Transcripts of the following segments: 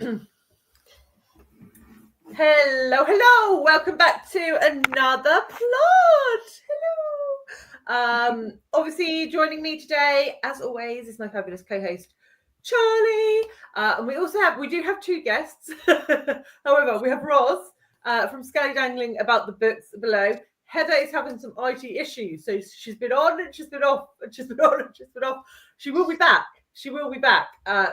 Hello. Welcome back to another plot. Hello. Obviously, joining me today, as always, is my fabulous co-host, Charlie. And we do have two guests. However, we have Roz from Scallydandlinh about the books below. Heather is having some IT issues, so she's been on and she's been off, and she's been on and she's been off. She will be back.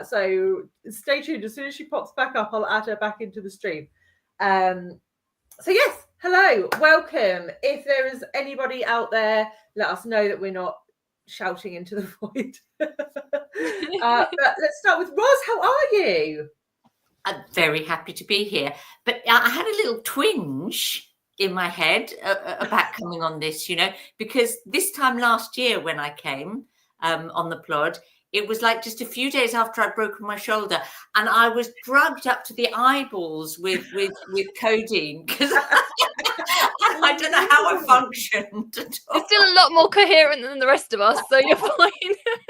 So stay tuned. As soon as she pops back up, I'll add her back into the stream. So yes, hello, welcome. If there is anybody out there, let us know that we're not shouting into the void. But let's start with Roz. How are you? I'm very happy to be here. But I had a little twinge in my head about coming on this, because this time last year when I came on the plod, it was like just a few days after I'd broken my shoulder, and I was drugged up to the eyeballs with codeine because I don't know how I functioned at all. You're still a lot more coherent than the rest of us, so you're fine.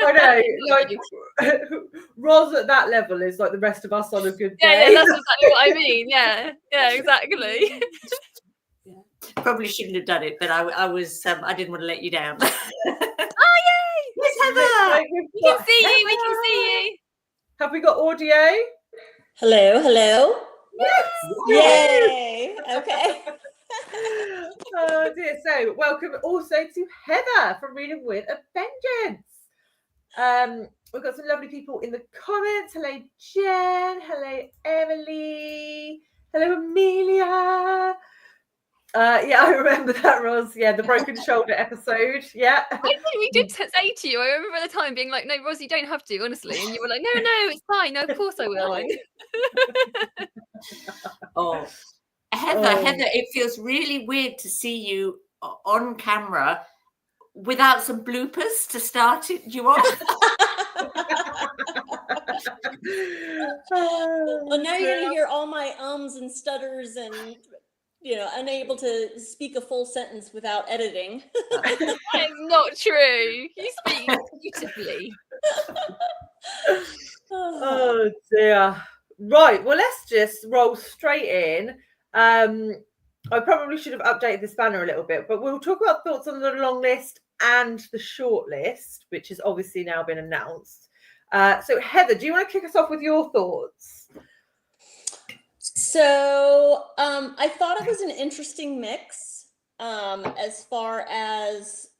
I know, like Roz at that level is like the rest of us on a good day. Yeah, that's exactly what I mean. Yeah, exactly. Probably shouldn't have done it, but I was I didn't want to let you down. Oh yay! Yes, Heather. We can see you. We can see you. Have we got audio? Hello. Yes. Yay. Okay. Oh dear. So welcome also to Heather from Reading with a Vengence. We've got some lovely people in the comments. Hello, Jen. Hello, Emily. Hello, Amelia. Yeah, I remember that, Roz. Yeah, the broken shoulder episode. Yeah. I think we did say to you, I remember at the time being like, no, Roz, you don't have to, honestly. And you were like, no, it's fine. No, of course I will. Oh, Heather, it feels really weird to see you on camera without some bloopers to start you off. Well, now you're going to hear all my ums and stutters and, unable to speak a full sentence without editing. That is not true. You speak beautifully. Oh dear. Right, well, let's just roll straight in. I probably should have updated this banner a little bit, but we'll talk about thoughts on the long list and the short list, which has obviously now been announced. So Heather, do you want to kick us off with your thoughts? So I thought it was an interesting mix as far as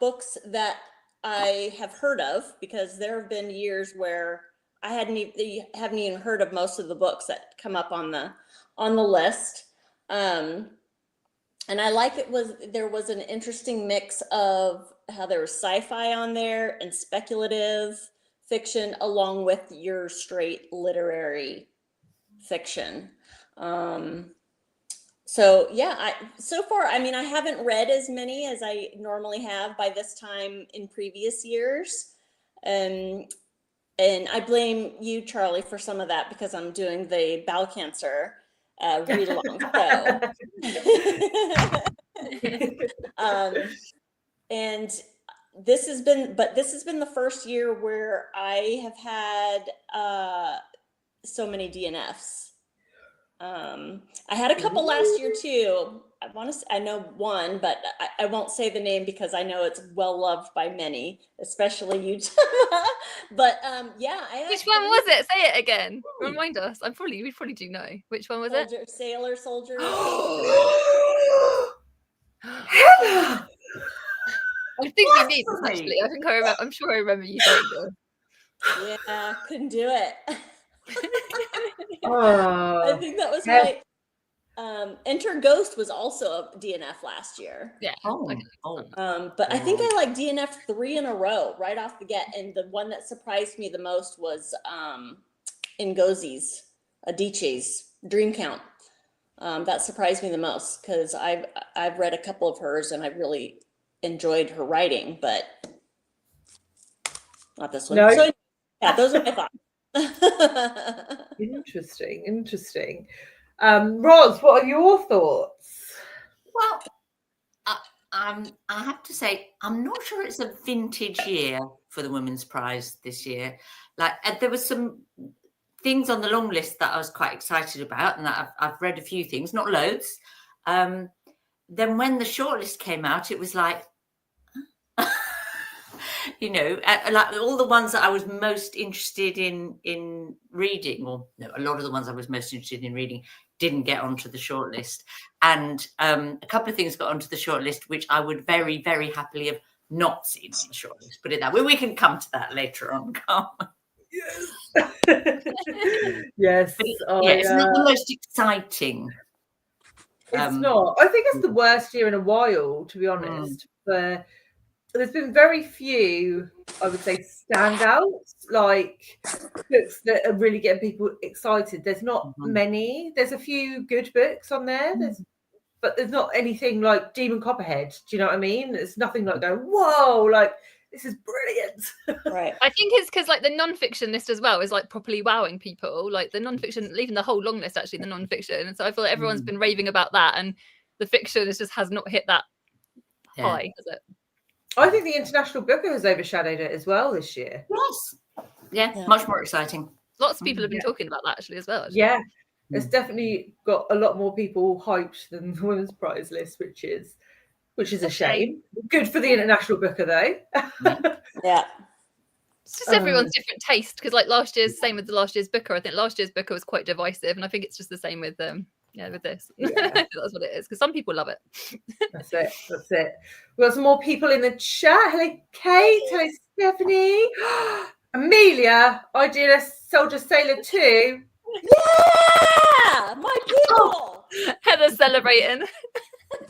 books that I have heard of, because there have been years where I haven't even heard of most of the books that come up on the list. And I like there was an interesting mix of how there was sci-fi on there and speculative fiction along with your straight literary fiction. So yeah, so far, I mean, I haven't read as many as I normally have by this time in previous years. And I blame you, Charlie, for some of that because I'm doing the bowel cancer read along. And this has been the first year where I have had so many DNFs. I had a couple last year too. I know one, but I won't say the name because I know it's well loved by many, especially you. But yeah, which one was it? Say it again. Remind us. We probably do know. Which one was it? Sailor Soldier. Heather! I think we need this actually. I think I remember. I'm sure I remember you saying this. Yeah, couldn't do it. Oh, I think that was my Enter Ghost was also a DNF last year. Yeah. But I think I like DNF 3 in a row right off the get, and the one that surprised me the most was Ngozi's Adichie's Dream Count. That surprised me the most because I've read a couple of hers and I really enjoyed her writing, but not this one. No. So yeah, those are my thoughts. Interesting. Roz, what are your thoughts? Well, I have to say, I'm not sure it's a vintage year for the Women's Prize this year. Like, there was some things on the long list that I was quite excited about, and that I've read a few things, not loads. Then when the shortlist came out, it was like, like all the ones that I was most interested in reading, or no, a lot of the ones I was most interested in reading didn't get onto the shortlist. And a couple of things got onto the shortlist, which I would very, very happily have not seen on the shortlist. Put it that way. We can come to that later on, can't we? Yes. It's not the most exciting. It's not. I think it's the worst year in a while, to be honest. But there's been very few, I would say, standouts, like books that are really getting people excited. There's not many. There's a few good books on there. But there's not anything like Demon Copperhead. Do you know what I mean? It's nothing like going, whoa, like this is brilliant. Right. I think it's because like the non-fiction list as well is like properly wowing people. Like the non-fiction, even the whole long list actually, the non-fiction. And so I feel like everyone's been raving about that, and the fiction has not hit that high, has it? I think the International Booker has overshadowed it as well this year. Yes. Yeah, much more exciting. Lots of people have been talking about that actually as well. Actually. Yeah. It's definitely got a lot more people hyped than the Women's Prize list, which is a shame. Good for the International Booker though. Yeah. It's just everyone's different taste, because like last year's, same with the last year's Booker. I think last year's Booker was quite divisive, and I think it's just the same with with this. That's what it is, because some people love it. That's it. We've got some more people in the chat. Hello, Kate. Hello, Stephanie. Amelia, Idealist Soldier Sailor 2. Yeah, my people. Heather's celebrating.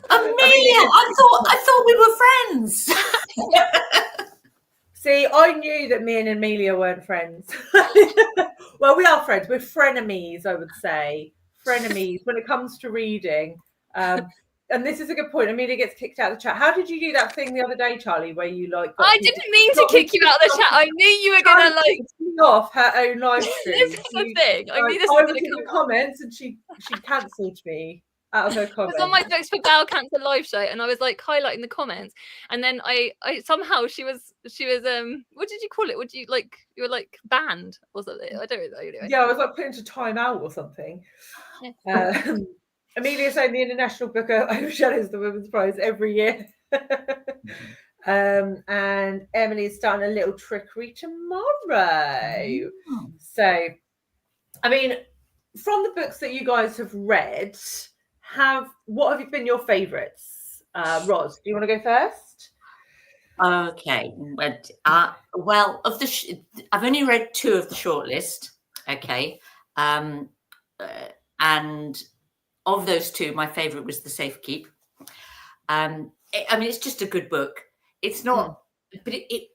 Amelia, I thought we were friends. See, I knew that me and Amelia weren't friends. Well, we are friends. We're frenemies, I would say. Frenemies when it comes to reading. And this is a good point. Amelia gets kicked out of the chat. How did you do that thing the other day, Charlie, where you like... I didn't mean to kick you out of the chat. I knew you were going to like... off her own live stream. This is the thing. I knew this was was going in to the come. comments and she cancelled me out of her comments. Because on my Jokes for Bowel Cancer live show, and I was like highlighting the comments, and then I somehow she was what did you call it? Would you like, you were like banned or something? I don't know. Anyway. Yeah, I was like put into timeout or something. Amelia saying the International Booker overshadows the Women's Prize every year. And Emily is starting a little trickery tomorrow. So, I mean, from the books that you guys have read, what have been your favourites? Roz, do you want to go first? Okay, but well, I've only read 2 of the shortlist. Okay, and of those 2, my favourite was The Safe Keep. I mean, it's just a good book. It's not, but it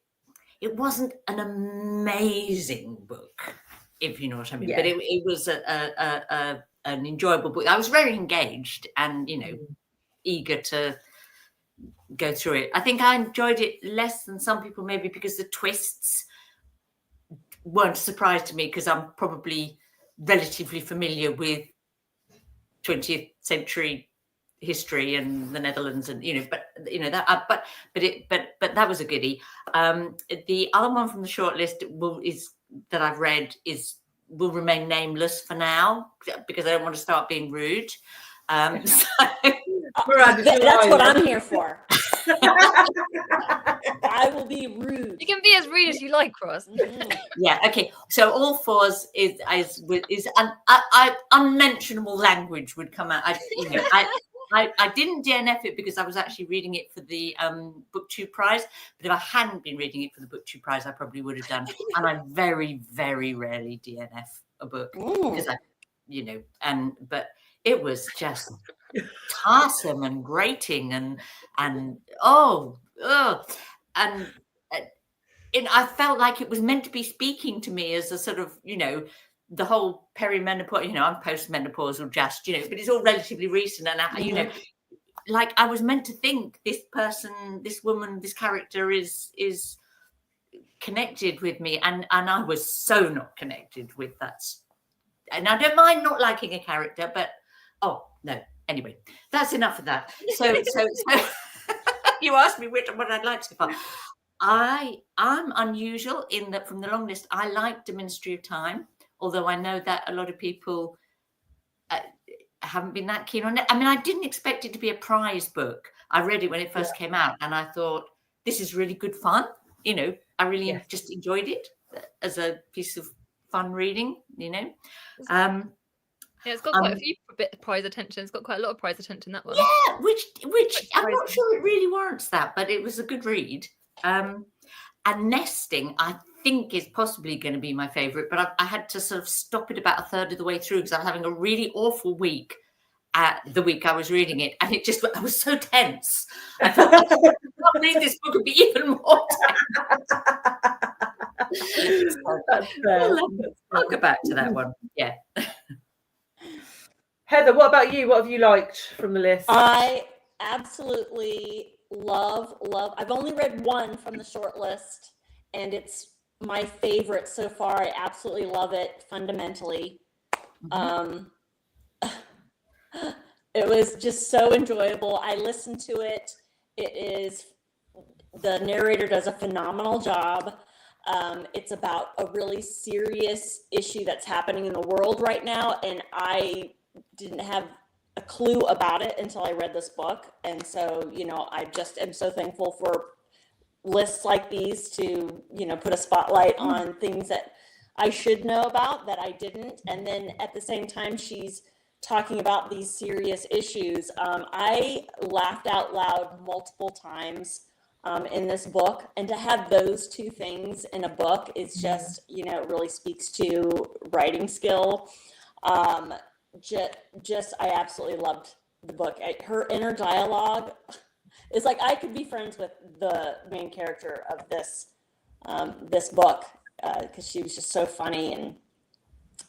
wasn't an amazing book, if you know what I mean. Yeah. But it was an enjoyable book. I was very engaged and eager to go through it. I think I enjoyed it less than some people, maybe because the twists weren't a surprise to me, because I'm probably relatively familiar with 20th century history and the Netherlands, and but that was a goodie. The other one from the shortlist that I've read will remain nameless for now, because I don't want to start being rude. That's what I'm here for. I will be rude. You can be as rude as you like, Ross. Yeah. Okay. So All Fours is unmentionable language would come out. I didn't DNF it because I was actually reading it for the BookTube prize. But if I hadn't been reading it for the BookTube prize, I probably would have done. And I very, very rarely DNF a book because but it was just tiresome and grating and I felt like it was meant to be speaking to me as a sort of the whole perimenopause, I'm postmenopausal just, but it's all relatively recent. And, like I was meant to think this person, this woman, this character is connected with me. And I was so not connected with that. And I don't mind not liking a character, but, no. Anyway, that's enough of that. So you asked me what I'd like so far. I'm unusual in that from the long list, I liked The Ministry of Time, although I know that a lot of people haven't been that keen on it. I mean, I didn't expect it to be a prize book. I read it when it first came out, and I thought, this is really good fun. You know, I really just enjoyed it as a piece of fun reading, you know. Yeah, it's got quite a few prize attention. It's got quite a lot of prize attention, that one. Yeah, which I'm not sure it really warrants that, but it was a good read. And Nesting, I think, is possibly going to be my favourite, but I had to sort of stop it about a third of the way through because I was having a really awful week the week I was reading it, and I was so tense. I thought, I can't read this book and be even more tense. I'll go back to that one. Yeah. Heather, what about you? What have you liked from the list? I absolutely love. I've only read one from the short list, and it's my favorite so far. I absolutely love it fundamentally. It was just so enjoyable. I listened to it. The narrator does a phenomenal job. It's about a really serious issue that's happening in the world right now, and I didn't have a clue about it until I read this book. And so, you know, I just am so thankful for lists like these to, you know, put a spotlight on things that I should know about that I didn't. And then at the same time, she's talking about these serious issues. I laughed out loud multiple times in this book, and to have those two things in a book is just, you know, it really speaks to writing skill. Just I absolutely loved the book. Her inner dialogue is like, I could be friends with the main character of this book because she was just so funny.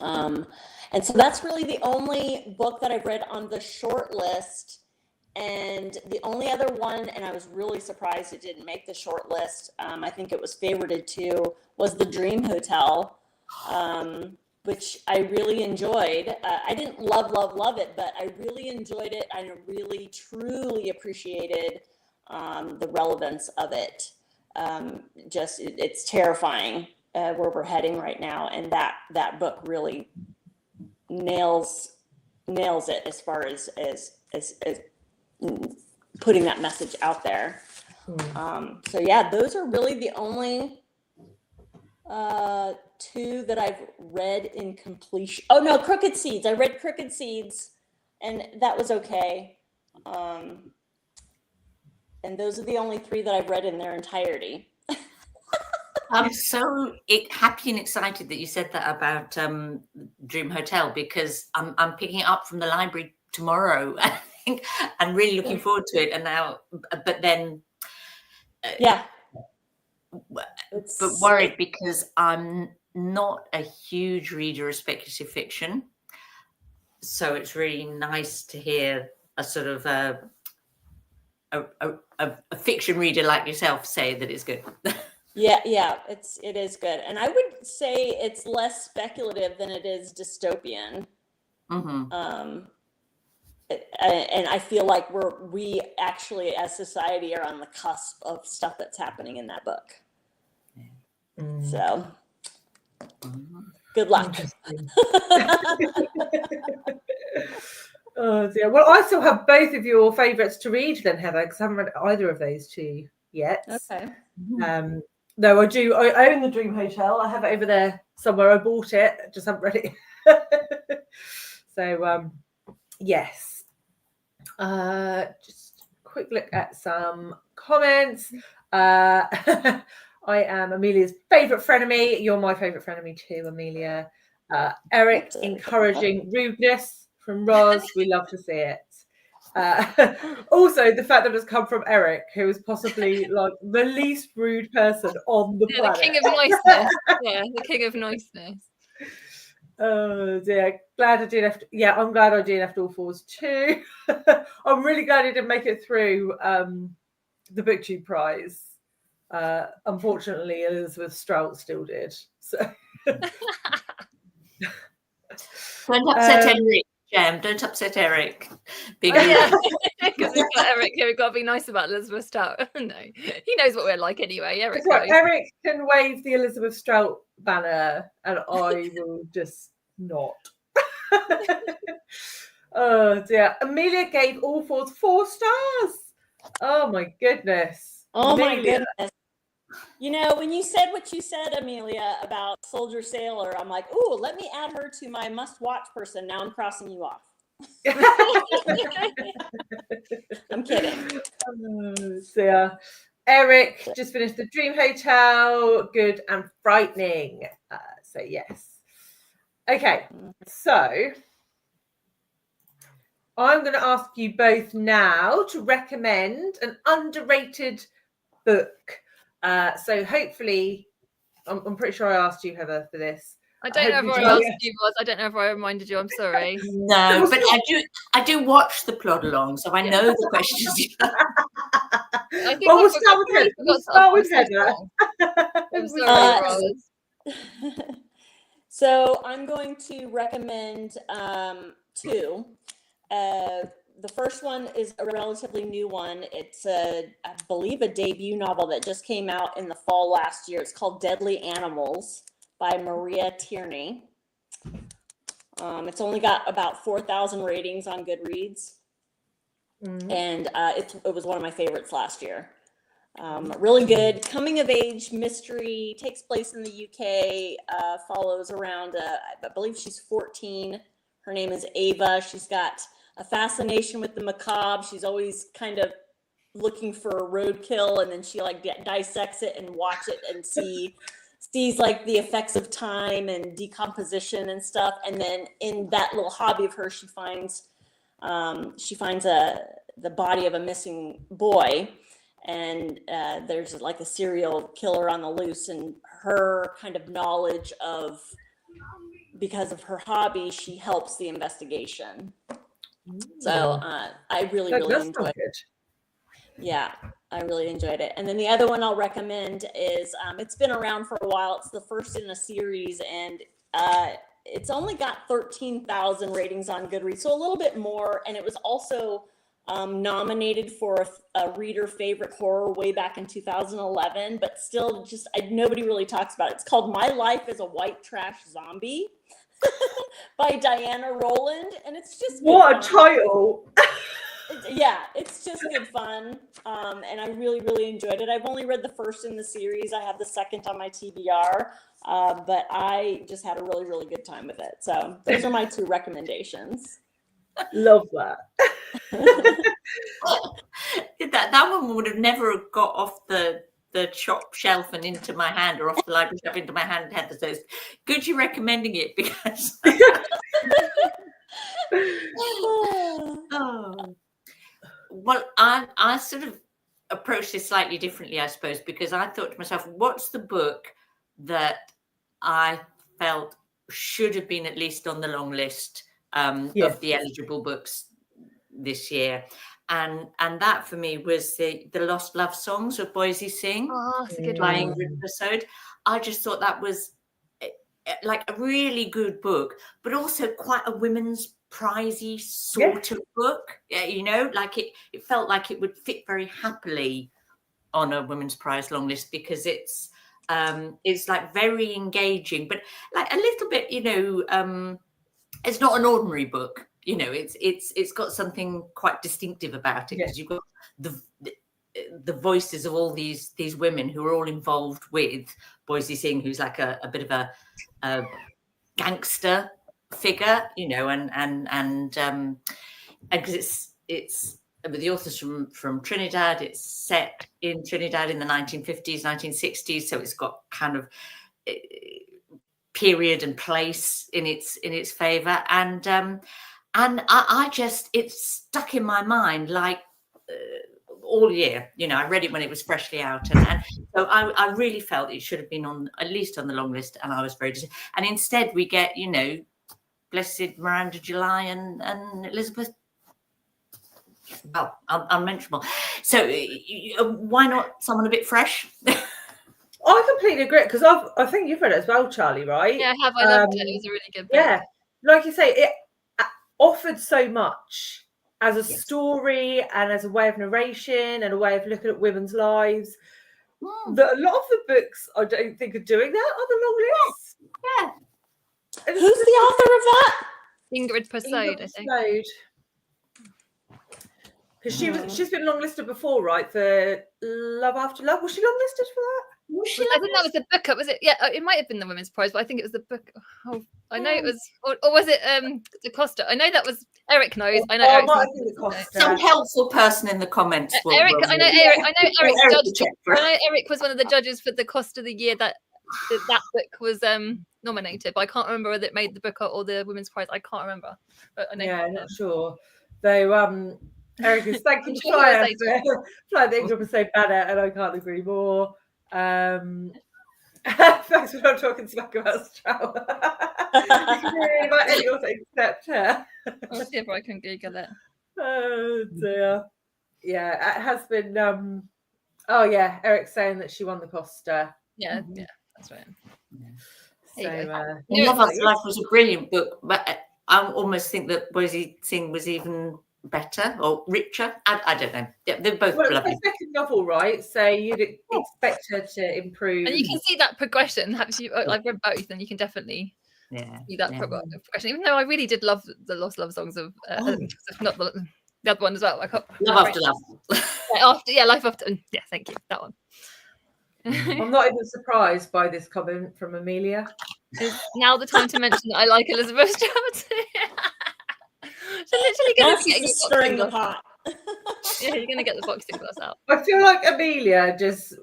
And so that's really the only book that I've read on the short list. And the only other one, and I was really surprised it didn't make the short list, I think it was favorited too, was The Dream Hotel, which I really enjoyed. I didn't love it, but I really enjoyed it. I really, truly appreciated the relevance of it. It's terrifying where we're heading right now. And that book really nails it as far as putting that message out there. So yeah, those are really the only two that I've read in completion. Oh no, Crooked Seeds. I read Crooked Seeds, and that was okay. And those are the only three that I've read in their entirety. I'm so happy and excited that you said that about Dream Hotel, because I'm picking it up from the library tomorrow, I think, and really looking forward to it. And now, but then, but worried because I'm not a huge reader of speculative fiction. So it's really nice to hear a sort of a fiction reader like yourself say that it's good. Yeah, it is good. And I would say it's less speculative than it is dystopian. And I feel like we actually as society are on the cusp of stuff that's happening in that book. So good luck. Oh dear. Well, I still have both of your favourites to read then, Heather, because I haven't read either of those two yet. Okay. No, I do. I own The Dream Hotel. I have it over there somewhere. I bought it, just haven't read it. So, yes. Just a quick look at some comments. I am Amelia's favourite frenemy. You're my favourite frenemy too, Amelia. Eric, encouraging rudeness from Roz. We love to see it. Also, the fact that it's come from Eric, who is possibly like the least rude person on the planet. The king of niceness. Yeah, the king of niceness. Oh dear. Glad I DNF'd. Yeah, I'm glad I DNF'd all fours too. I'm really glad I didn't make it through the BookTube prize. Unfortunately, Elizabeth Strout still did. So don't upset Eric, Jam. Don't upset Eric. Because we've got Eric here, we've got to be nice about Elizabeth Strout. No, he knows what we're like anyway. Eric That's right. knows. Eric can wave the Elizabeth Strout banner, and I will just not. Oh dear. Amelia gave all 4 stars. Oh my goodness. Oh my Amelia. goodness. You know, when you said what you said, Amelia, about Soldier Sailor, I'm like, ooh, let me add her to my must-watch person. Now I'm crossing you off. I'm kidding. Oh, dear. Eric just finished The Dream Hotel. Good and frightening. So yes. Okay, so I'm going to ask you both now to recommend an underrated book. So hopefully, I'm pretty sure I asked you, Heather, for this. I don't know if I asked you was. I don't know if I reminded you. I'm sorry. No, but I do watch the Plodalong, so I know the questions. I think Well, we'll start with Heather. I'm sorry, Roz. So I'm going to recommend 2. The first one is a relatively new one. It's I believe a debut novel that just came out in the fall last year. It's called Deadly Animals by Maria Tierney. It's only got about 4,000 ratings on Goodreads. And it was one of my favorites last year. Really good coming of age mystery, takes place in the UK, follows around, I believe she's 14. Her name is Ava. She's got a fascination with the macabre. She's always kind of looking for a roadkill, and then she like dissects it and watch it and sees like the effects of time and decomposition and stuff. And then in that little hobby of hers, she finds the body of a missing boy, and there's like a serial killer on the loose, and her kind of knowledge of, because of her hobby, she helps the investigation. So I really enjoyed it. Yeah, I really enjoyed it. And then the other one I'll recommend is, it's been around for a while. It's the first in a series, and it's only got 13,000 ratings on Goodreads, so a little bit more. And it was also nominated for a reader favorite horror way back in 2011, but still just nobody really talks about it. It's called My Life as a White Trash Zombie by Diana Rowland, and it's just what a title. Yeah, it's just good fun, and I really enjoyed it. I've only read the first in the series. I have the second on my TBR, but I just had a really good time with it. So those are my 2 recommendations. Love that. that one would have never got off the shop shelf and into my hand, or off the library shelf into my hand. Heather, so it's good you're recommending it, because well, I sort of approached this slightly differently, I suppose, because I thought to myself, what's the book that I felt should have been at least on the long list of the eligible books this year? And that for me was the Lost Love Songs of Boise Singh. Oh, that's a good by one. Ingrid Persaud. I just thought that was like a really good book, but also quite a women's prizey sort of book. You know, like it felt like it would fit very happily on a women's prize long list, because it's like very engaging, but like a little bit, you know, it's not an ordinary book. You know, it's got something quite distinctive about it, because you've got the voices of all these women who are all involved with Boise Singh, who's like a bit of a gangster figure, you know, and because it's the author's from Trinidad. It's set in Trinidad in the 1950s, 1960s, so it's got kind of period and place in its favor, and I just, it's stuck in my mind like all year. You know, I read it when it was freshly out, and so I really felt it should have been on, at least on the long list, and I was very and instead we get, you know, Blessed Miranda July and Elizabeth, well, unmentionable. So why not someone a bit fresh? I completely agree, because I think you've read it as well, Charlie, right? Yeah, I have. I loved it. It was a really good book. Yeah, like you say, it offered so much as a story and as a way of narration and a way of looking at women's lives. That a lot of the books I don't think are doing that on the long list. Yeah. And Who's the author of that? Ingrid Persaud, I think. Because she's been longlisted before, right? For Love After Love. Was she longlisted for that? I think that was the book. Was it? Yeah, it might have been the Women's Prize, but I think it was the book. Oh, I know it was, or was it Da Costa? I know that was Eric knows. I know Eric. Some helpful person in the comments. Eric, I know Eric. I know Eric judged. I know Eric was one of the judges for the Costa of the year that book was nominated, but I can't remember whether it made the book or the Women's Prize. I can't remember. But I know. Yeah, I'm not sure. Though Eric is thank you to fly the England was so better, and I can't agree more. Thanks for not talking smack about Strout. About anyone except her. I'll see if I can Google it. Oh dear. Yeah, it has been. Oh yeah, Eric's saying that she won the Costa. Yeah, that's right. So, Love After Life was a brilliant book, but I almost think that Boise Singh was even better or richer. I don't know. Yeah, they're both lovely. It's a second novel, right? So you'd expect her to improve. And you can see that progression. I've read both, and you can definitely see that progression. Even though I really did love the Lost Love Songs of not the other one as well. Love After Love. Life After. Yeah, thank you. That one. I'm not even surprised by this comment from Amelia. Is now the time to mention that I like Elizabeth Strout. So literally going to get stirring the pot. Yeah, you're going to get the boxing gloves out. I feel like Amelia just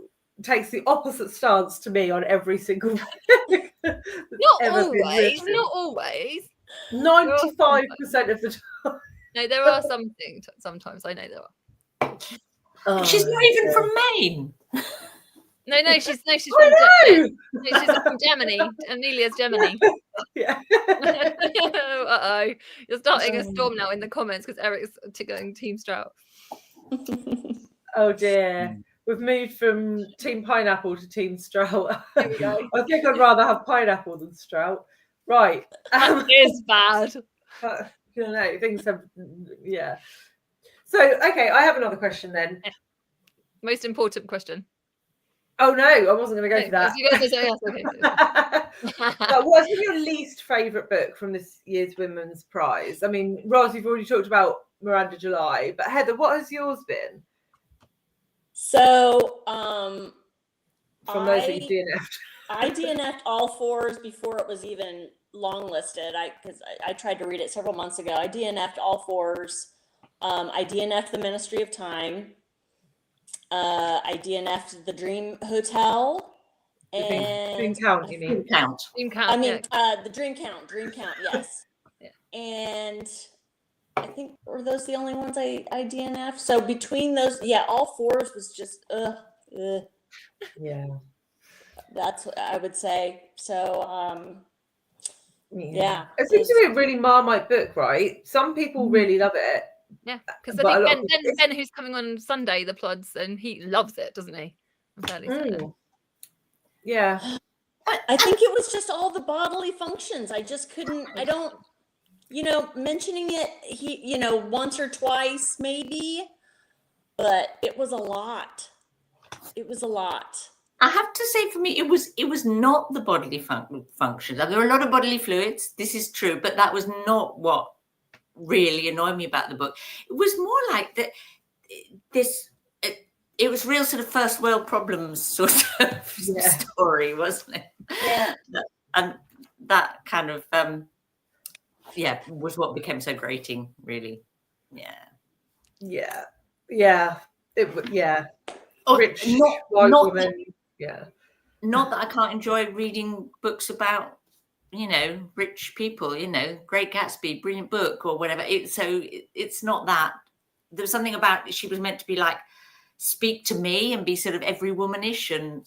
takes the opposite stance to me on every single book. Not always. 95% of the time. No, there are some things. Sometimes I know there are. She's not even from Maine. No, she's from Germany. Amelia's Germany. Yeah. Uh-oh. You're starting a storm now in the comments because Eric's going Team Strout. Oh dear. We've moved from Team Pineapple to Team Strout. There we go. I think I'd rather have Pineapple than Strout. Right. That is bad. Things have, yeah. So, okay, I have another question then. Yeah. Most important question. Oh no, I wasn't going to go for that. You guys say yes, okay. But what's your least favourite book from this year's Women's Prize? I mean, Roz, you've already talked about Miranda July, but Heather, what has yours been? So, from those that you DNF'd. I DNF'd all fours before it was even longlisted. Because I tried to read it several months ago. I DNF'd all fours. I DNF'd The Ministry of Time. I DNF'd The Dream Hotel. And Dream Count, you mean? Dream Count. I mean, the Dream Count, yes. Yeah. And I think, were those the only ones I DNF'd? So between those, all fours was just, Yeah. That's what I would say. So, yeah. It seems to be a really Marmite book, right? Some people really love it. Yeah, because I think Ben, who's coming on Sunday, the Plods, and he loves it, doesn't he? I'm fairly certain. Yeah. I think it was just all the bodily functions. I just couldn't, mentioning it, once or twice maybe, but it was a lot. I have to say, for me, it was not the bodily functions. There were a lot of bodily fluids. This is true, but that was not what really annoyed me about the book. It was more like that. It was real sort of first world problems sort of story, wasn't it? Yeah. And that kind of was what became so grating, really. Yeah. Rich white woman. Yeah. Not that I can't enjoy reading books about, rich people, Great Gatsby, brilliant book or whatever. It's not that. There was something about she was meant to be like, speak to me and be sort of every womanish and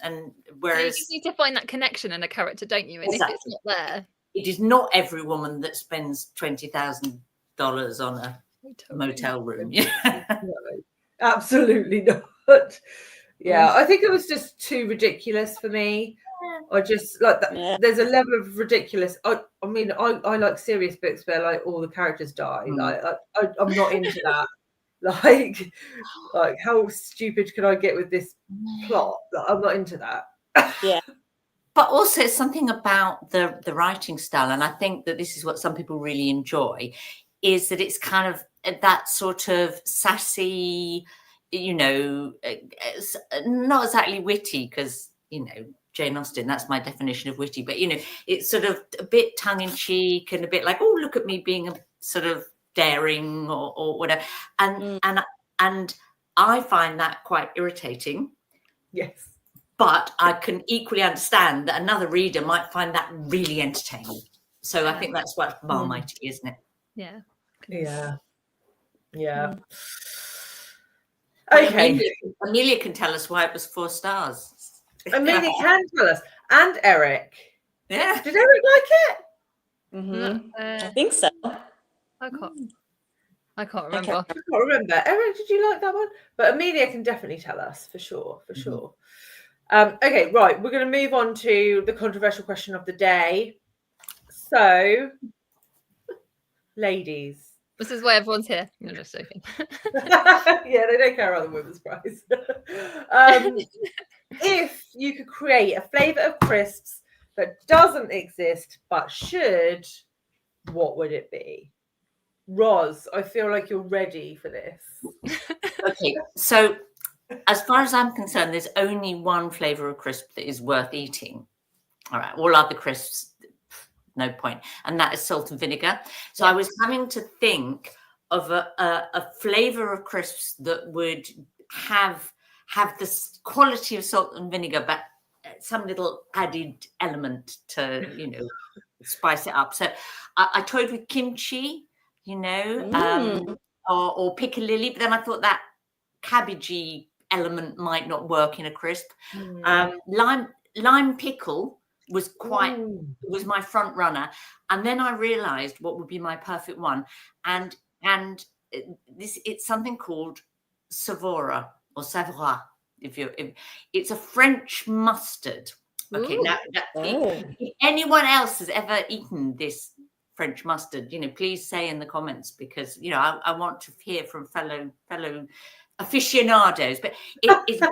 whereas you need to find that connection in a character, don't you? And exactly. If it's not there, it is not every woman that spends $20,000 on a motel room. No, absolutely not. Yeah, I think it was just too ridiculous for me. I just like that. Yeah. There's a level of ridiculous. I mean, I like serious books where like all the characters die. Like I'm not into that. Like how stupid could I get with this plot? Like, I'm not into that. Yeah. But also something about the writing style, and I think that this is what some people really enjoy, is that it's kind of that sort of sassy, you know, not exactly witty, because, you know, Jane Austen, that's my definition of witty, but, you know, it's sort of a bit tongue-in-cheek and a bit like, oh, look at me being a sort of daring or whatever. And I find that quite irritating. Yes. But I can equally understand that another reader might find that really entertaining. So I think that's what Marmite, isn't it? Yeah. Yeah. But Okay. Amelia can tell us why it was 4 stars. Amelia can tell us, and Eric. Yeah. Did Eric like it? I think so. I can't remember. I can't remember. Eric, did you like that one? But Amelia can definitely tell us for sure. Okay, right. We're going to move on to the controversial question of the day. So, ladies. This is why everyone's here. You're just joking. Yeah, they don't care about the women's prize. If you could create a flavour of crisps that doesn't exist but should, what would it be? Roz, I feel like you're ready for this. Okay, so as far as I'm concerned, there's only one flavour of crisp that is worth eating. All right, all other crisps, no point. And that is salt and vinegar. So I was having to think of a flavour of crisps that would have the quality of salt and vinegar, but some little added element to, you know, spice it up. So I toyed with kimchi, you know, or piccalilli, but then I thought that cabbagey element might not work in a crisp. Lime pickle was was my front runner, and then I realized what would be my perfect one, and it's something called Savora or Savoie. It's a French mustard. Okay, now if anyone else has ever eaten this French mustard, you know, please say in the comments, because, you know, I want to hear from fellow aficionados. But it's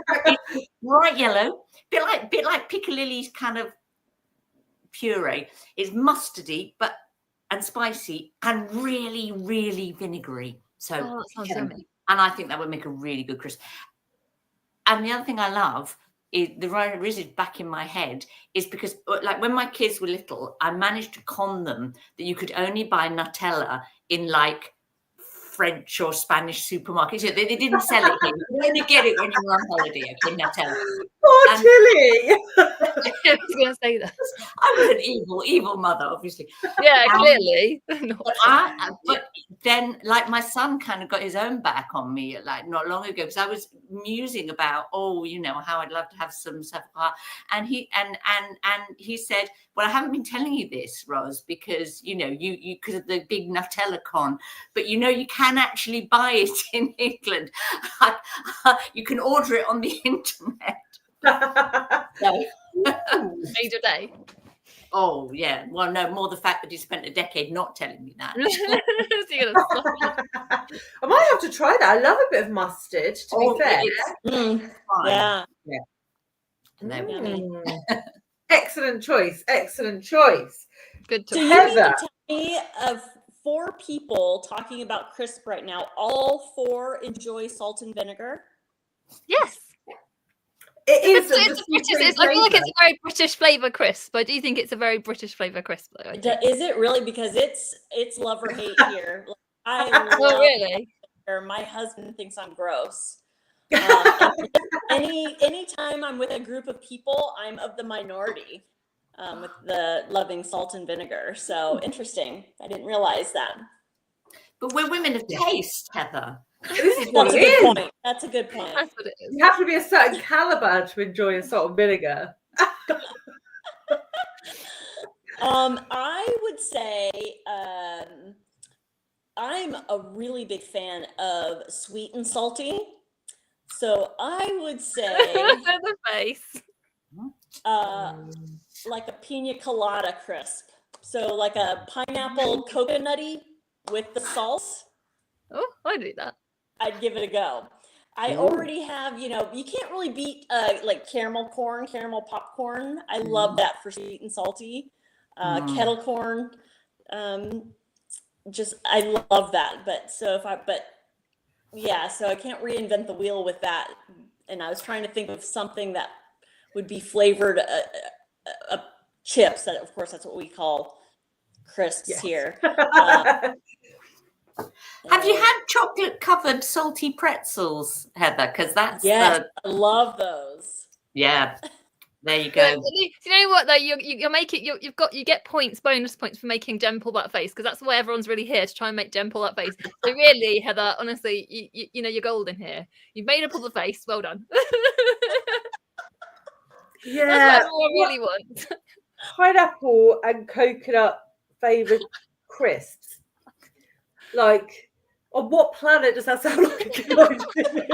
bright yellow, bit like piccalilli's kind of puree. It's mustardy and spicy and really, really vinegary. So that sounds yummy. And I think that would make a really good crisp. And the other thing I love is the reason back in my head is because, like, when my kids were little, I managed to con them that you could only buy Nutella in like French or Spanish supermarkets. They didn't sell it here. You only get it when you're on holiday. Okay, Nutella. Poor Tilly. I was going to say that. I was an evil mother, obviously. Yeah, clearly. But then, like, my son kind of got his own back on me, like, not long ago, because I was musing about, you know, how I'd love to have some Savoie, and he said, well, I haven't been telling you this, Roz, because, you know, you because of the big Nutella con, but, you know, you can actually buy it in England. You can order it on the internet. Made your day. Oh yeah, well, no, more the fact that he spent a decade not telling me that. I might have to try that. I love a bit of mustard, to be fair. Yeah. Excellent choice. Good So choice. you mean to tell me of 4 people talking about crisp right now, all 4 enjoy salt and vinegar? Yes. It is. It's British. I feel like it's a very British flavour crisp. I do think it's a very British flavour crisp, though. Is it really? Because it's love or hate here. Like, I love really? My husband thinks I'm gross. Anytime I'm with a group of people, I'm of the minority with the loving salt and vinegar. So interesting. I didn't realize that. But we're women of taste, Heather. This is what That's it a good is. point. That's a good point. That's what it is. You have to be a certain caliber to enjoy a salt and vinegar. I would say I'm a really big fan of sweet and salty. So I would say the face. like a pina colada crisp. So like a pineapple coconutty with the salt. Oh, I'd do that. I'd give it a go. I Ooh. already have, you can't really beat like caramel popcorn. I love that for sweet and salty. Kettle corn. I love that. So I can't reinvent the wheel with that. And I was trying to think of something that would be flavored chips. That, of course, that's what we call crisps here. Have you had chocolate covered salty pretzels, Heather? Because that's I love those. Yeah. There you go. Do you know what though? You're making you get bonus points for making Jem pull that face, because that's why everyone's really here, to try and make Jem pull that face. So really, Heather, honestly, you're golden here. You've made her pull the face. Well done. Yeah, that's what I really want. Pineapple and coconut flavored crisps. Like, on what planet does that sound like a good idea?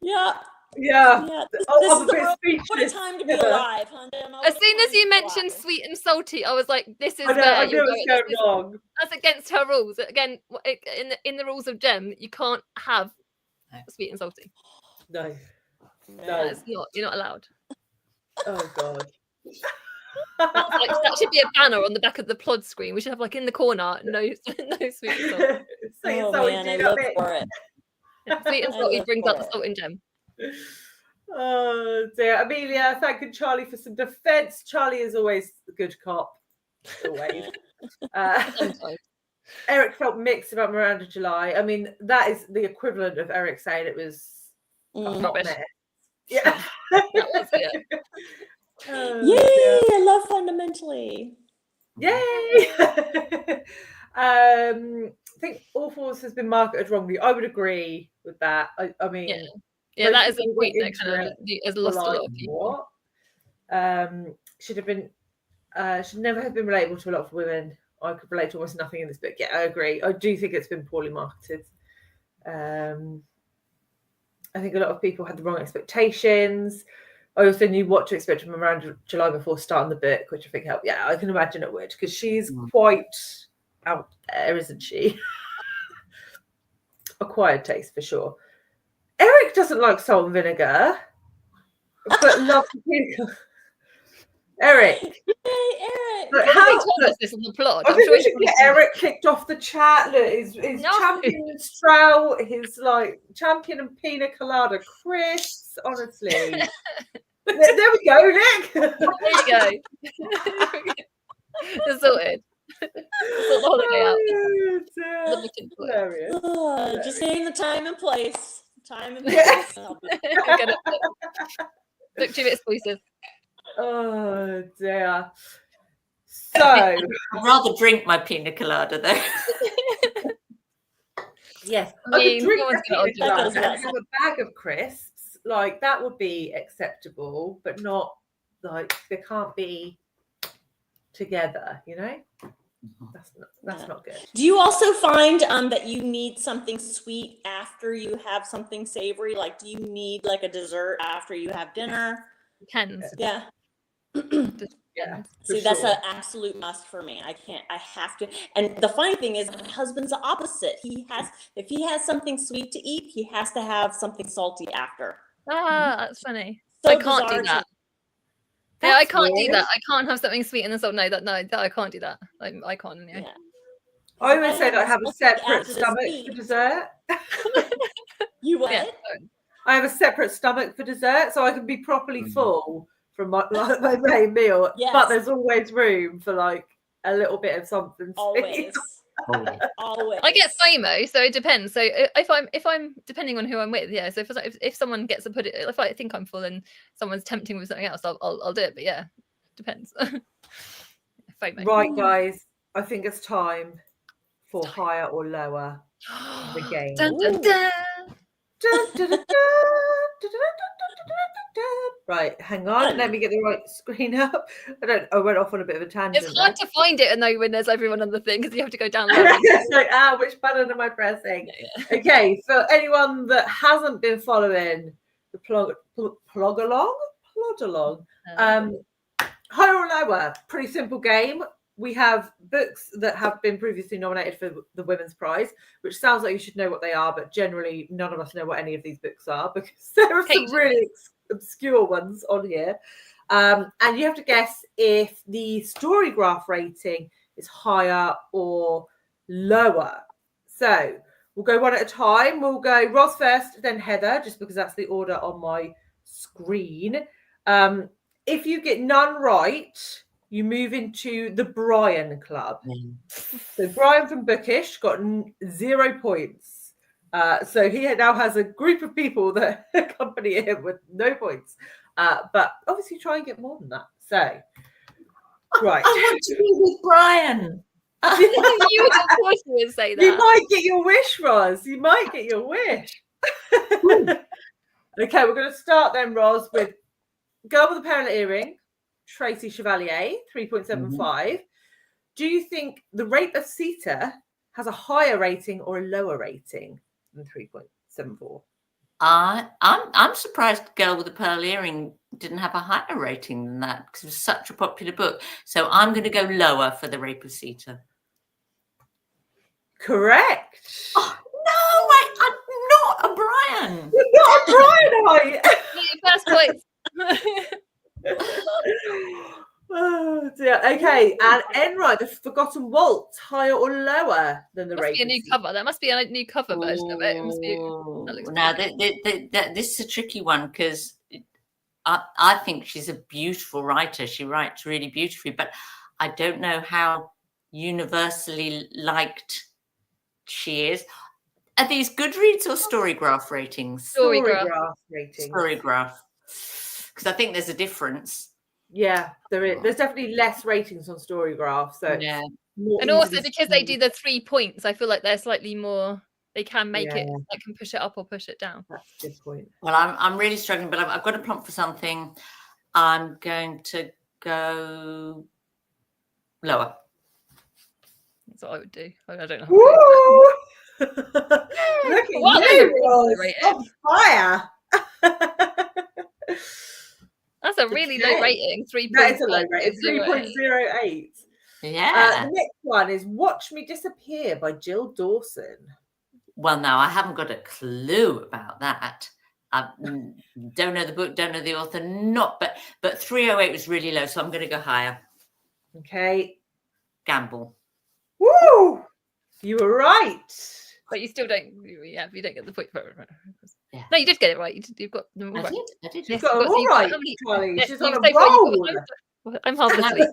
Yeah. What a time to be alive, huh? As soon as you mentioned sweet and salty, I was like, "This is I knew it was going wrong. That's against her rules. Again, in the rules of Jem, you can't have sweet and salty. No. It's not. You're not allowed. Oh God. That should be a banner on the back of the plod screen. We should have, like, in the corner, no sweet and salty. Sweet and salty, man, I live for it. Sweet and salty brings out the salt in Jem. Oh dear. Amelia, thanking Charlie for some defence. Charlie is always a good cop. Always. Eric felt mixed about Miranda July. I mean, that is the equivalent of Eric saying it was not mess. Yeah. That was it. Yay! I love Fundamentally. Yay! I think All Fours has been marketed wrongly. I would agree with that. I mean, yeah, that is a point that kind of has lost a lot of people. Should have been, should never have been relatable to a lot of women. I could relate to almost nothing in this book. Yeah, I agree. I do think it's been poorly marketed. I think a lot of people had the wrong expectations. I also knew what to expect from Miranda July before starting the book, which I think helped. Yeah, I can imagine it would, because she's quite out there, isn't she? Acquired taste for sure. Eric doesn't like salt and vinegar, but loves vinegar. Eric. Yay, Eric! But how told us this on the plot? I'm sure we should get Eric kicked off the chat. Look, his champion strout, his like champion and pina colada crisps. Honestly, there we go, Nick. There you go. It's sorted. Sort the holiday out. Just name the time and place. Time and place. Look to it exclusive. Oh dear. So I'd rather drink my pina colada though. Yes, I mean, have a bag of crisps, like that would be acceptable, but not like they can't be together, you know. That's not good. Do you also find that you need something sweet after you have something savory? Like, do you need like a dessert after you have dinner? Depends. Yeah. Yeah. See, that's an absolute must for me. I have to. And the funny thing is, my husband's the opposite. If he has something sweet to eat, he has to have something salty after. That's funny. So I can't do that. Yeah, I can't do that. I can't have something sweet in the salt. No, I can't do that. I can't. Yeah. I always say that I have a separate stomach for dessert. You what? Yeah. I have a separate stomach for dessert, so I can be properly full from my main meal. Yes. But there's always room for like a little bit of something. Always. Always. I get FOMO, so it depends. So if I'm depending on who I'm with, yeah. So if someone gets to put it, if I think I'm full and someone's tempting with something else, I'll do it. But yeah, depends. FOMO. Right, guys. I think it's time for higher or lower the game. Dun, dun, dun. Right, hang on. Let me get the right screen up. I went off on a bit of a tangent. It's hard to find it, and though when there's everyone on the thing, because you have to go down. It's like, which button am I pressing? Yeah. Okay, for anyone that hasn't been following the the Plodalong. Higher or lower? Pretty simple game. We have books that have been previously nominated for the Women's Prize, which sounds like you should know what they are, but generally none of us know what any of these books are because there are some really obscure ones on here. And you have to guess if the Storygraph rating is higher or lower. So we'll go one at a time. We'll go Roz first, then Heather, just because that's the order on my screen. If you get none right, you move into the Brian Club. So Brian from Bookish got 0 points. So he now has a group of people that accompany him with no points. But obviously try and get more than that. So, right. I want to be with Brian. You would, of course, you would say that. You might get your wish, Roz. You might get your wish. Okay, we're going to start then, Roz, with Girl with a Pearl Earring, Tracy Chevalier, 3.75. Do you think The Rape of Sita has a higher rating or a lower rating than 3.74? I'm surprised Girl with a Pearl Earring didn't have a higher rating than that because it was such a popular book. So I'm going to go lower for The Rape of Sita. Correct. Oh, no, I'm not a Brian. You're not a Brian, are you? First points. Oh dear. Okay, and Enright, The Forgotten Waltz, higher or lower than The Rape? Must be a new cover. There must be a new cover version of it. It must be. Now, this is a tricky one because I think she's a beautiful writer. She writes really beautifully, but I don't know how universally liked she is. Are these Goodreads or Storygraph ratings? Storygraph ratings. Storygraph. Because I think there's a difference. Yeah, there is. There's definitely less ratings on Storygraph. So yeah. And also because they do the 3 points, I feel like they're slightly more. They can make it. They can push it up or push it down. That's a good point. Well, I'm really struggling, but I've got a prompt for something. I'm going to go lower. That's what I would do. I don't know. Woo! Look at you, Roz, on fire. That's a really low rating. 3. That is a low rating. 3.08. Yeah. The next one is Watch Me Disappear by Jill Dawson. Well, no, I haven't got a clue about that. I don't know the book, don't know the author, but 308 was really low, so I'm going to go higher. Okay. Gamble. Woo! You were right. But you still don't. Yeah, you don't get the point for it. Yeah. No, you did get it right. You've got them all right. I did. You've got them all right, Charlie. Yes, She's on a roll. I'm half asleep.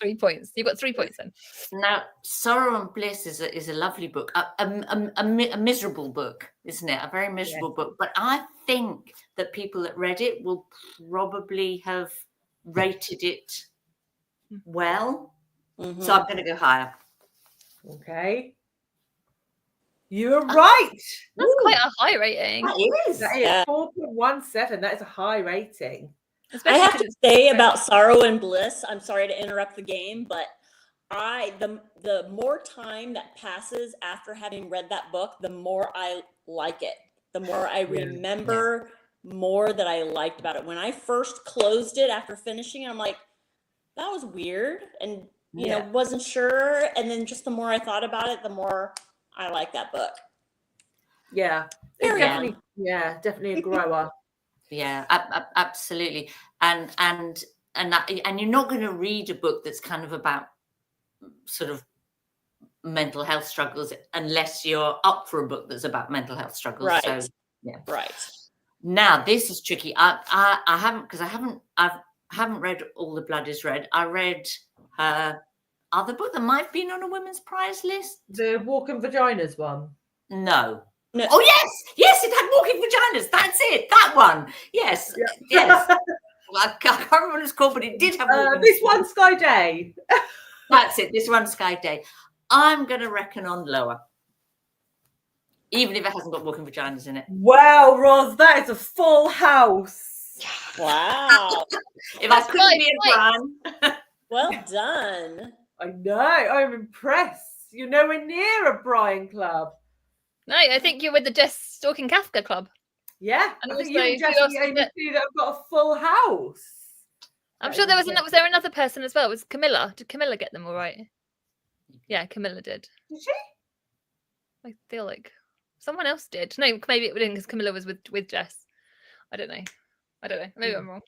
3 points. You've got 3 points then. Now, Sorrow and Bliss is a lovely book, a miserable book, isn't it? A very miserable book. But I think that people that read it will probably have rated it well. Mm-hmm. So I'm going to go higher. Okay. You're right. That's quite a high rating. That is 4.17. That is a high rating. Especially I have to say about Sorrow and Bliss, I'm sorry to interrupt the game, but the more time that passes after having read that book, the more I like it. The more I remember more that I liked about it. When I first closed it after finishing, I'm like, that was weird. And, you know, wasn't sure. And then just the more I thought about it, the more I like that book. Yeah. It's definitely a grower. Yeah, absolutely. And you're not going to read a book that's kind of about sort of mental health struggles unless you're up for a book that's about mental health struggles. Right. So, yeah. Right. Now this is tricky. I haven't read All the Blood Is Red. I read her other book that might have been on a women's prize list. The Walking Vaginas one. No. Oh yes, it had Walking Vaginas. That's it. That one. Yes. Well, I can't remember what it's called, but it did have. This one, Sky Day. That's it. This one, Sky Day. I'm going to reckon on lower, even if it hasn't got Walking Vaginas in it. Wow, Roz, that is a full house. Wow. If I couldn't be a Brian. Well done. I know. I'm impressed. You're nowhere near a Brian club. No, I think you're with the Just Stalking Kafka club. Yeah, And I think also, you and who Jess are else the is only it? two that have got a full house. I'm That sure is there was insane. was there another person as well? Was Camilla? Did Camilla get them all right? Yeah, Camilla did. Did she? I feel like someone else did. No, maybe it didn't because Camilla was with Jess. I don't know. Maybe I'm wrong.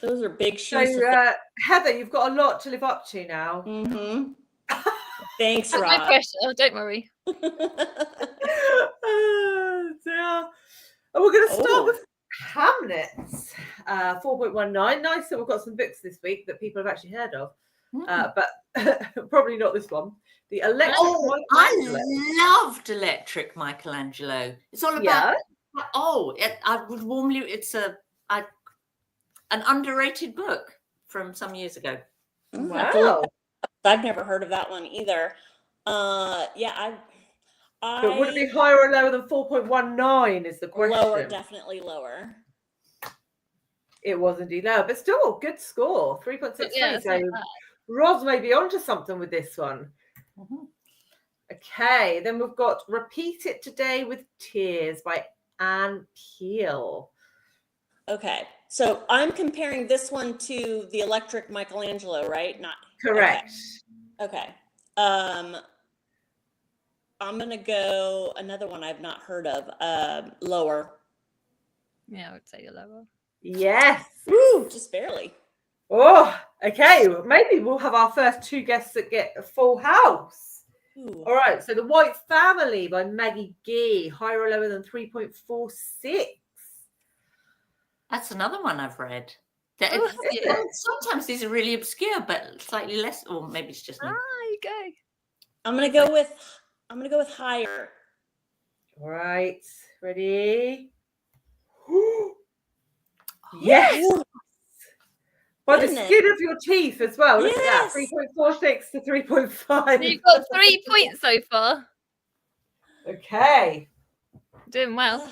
Those are big So, shoes. To Heather, you've got a lot to live up to now. Mm-hmm. Thanks, No Rob. pressure. Don't worry. Oh, dear. And we're going to start Oh. with Hamlet, 4.19. Nice that we've got some books this week that people have actually heard of, but probably not this one. The Electric Michelangelo. I loved Electric Michelangelo. It's all about. I would warmly. It's an underrated book from some years ago. Wow. I've never heard of that one either. Yeah, But would it be higher or lower than 4.19 is the question. Lower, definitely lower. It was indeed lower, but still good score, 3.63. Yeah, so Roz may be onto something with this one. Mm-hmm. Okay, then we've got Repeat It Today with Tears by Anne Peel. Okay, so I'm comparing this one to the Electric Michelangelo, right? Not correct. Okay. I'm gonna go another one I've not heard of. Lower. Yeah, I would say lower. Yes. Woo, just barely. Oh, okay. Maybe we'll have our first two guests that get a full house. Ooh. All right. So The White Family by Maggie Gee, higher or lower than 3.46. That's another one I've read. Sometimes these are really obscure, but slightly less, or maybe it's just me. You go. I'm gonna go with higher. All right. Ready? Yes. By the skin of your teeth as well. Look at that. 3.46 to 3.5. You've got 3 points so far. Okay. Doing well.